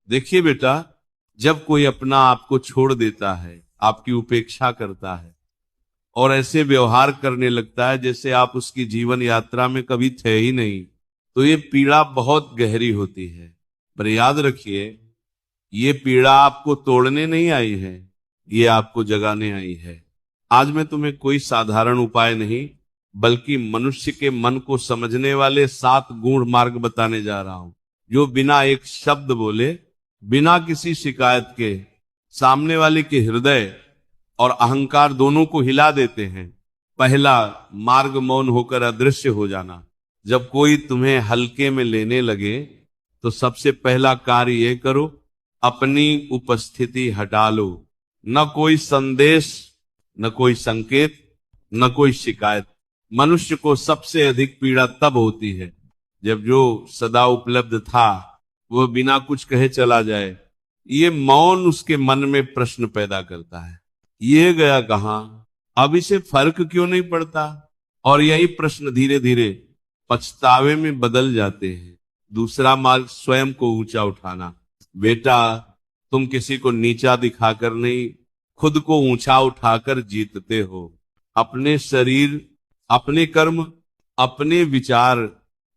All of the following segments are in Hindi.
देखिए बेटा, जब कोई अपना आपको छोड़ देता है, आपकी उपेक्षा करता है और ऐसे व्यवहार करने लगता है जैसे आप उसकी जीवन यात्रा में कभी थे ही नहीं, तो ये पीड़ा बहुत गहरी होती है। पर याद रखिए, ये पीड़ा आपको तोड़ने नहीं आई है, ये आपको जगाने आई है। आज मैं तुम्हें कोई साधारण उपाय नहीं, बल्कि मनुष्य के मन को समझने वाले 7 गूढ़ मार्ग बताने जा रहा हूं, जो बिना एक शब्द बोले, बिना किसी शिकायत के, सामने वाले के हृदय और अहंकार दोनों को हिला देते हैं। पहला मार्ग, मौन होकर अदृश्य हो जाना। जब कोई तुम्हें हल्के में लेने लगे तो सबसे पहला कार्य यह करो, अपनी उपस्थिति हटा लो। न कोई संदेश, न कोई संकेत, न कोई शिकायत। मनुष्य को सबसे अधिक पीड़ा तब होती है जब जो सदा उपलब्ध था वह बिना कुछ कहे चला जाए। ये मौन उसके मन में प्रश्न पैदा करता है, ये गया कहां, अब इसे फर्क क्यों नहीं पड़ता। और यही प्रश्न धीरे धीरे पछतावे में बदल जाते हैं। दूसरा मार्ग, स्वयं को ऊंचा उठाना। बेटा, तुम किसी को नीचा दिखाकर नहीं, खुद को ऊंचा उठाकर जीतते हो। अपने शरीर, अपने कर्म, अपने विचार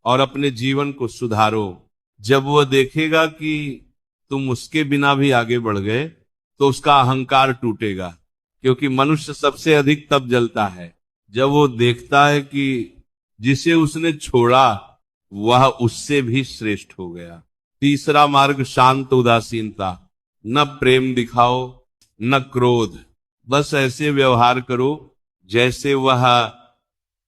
और अपने जीवन को सुधारो। जब वह देखेगा कि तुम उसके बिना भी आगे बढ़ गए तो उसका अहंकार टूटेगा, क्योंकि मनुष्य सबसे अधिक तब जलता है जब वो देखता है कि जिसे उसने छोड़ा वह उससे भी श्रेष्ठ हो गया। तीसरा मार्ग, शांत उदासीनता। न प्रेम दिखाओ, न क्रोध, बस ऐसे व्यवहार करो जैसे वह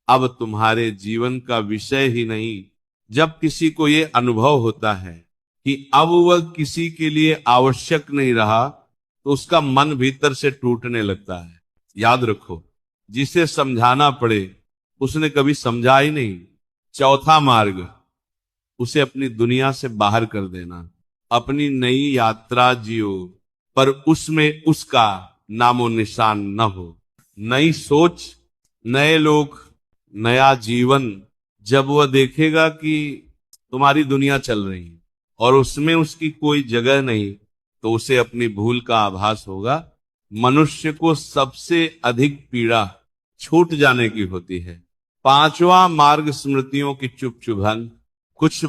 अब तुम्हारे जीवन का विषय ही नहीं। जब किसी को ये अनुभव होता है कि अब वह किसी के लिए आवश्यक नहीं रहा, तो उसका मन भीतर से टूटने लगता है। याद रखो, जिसे समझाना पड़े उसने कभी समझा ही नहीं। चौथा मार्ग, उसे अपनी दुनिया से बाहर कर देना। अपनी नई यात्रा जियो, पर उसमें उसका नामो निशान न हो। नई सोच, नए लोग, नया जीवन। जब वह देखेगा कि तुम्हारी दुनिया चल रही है और उसमें उसकी कोई जगह नहीं, तो उसे अपनी भूल का आभास होगा। मनुष्य को सबसे अधिक पीड़ा छूट जाने की होती है। पांचवा मार्ग, स्मृतियों की चुप चुभन। कुछ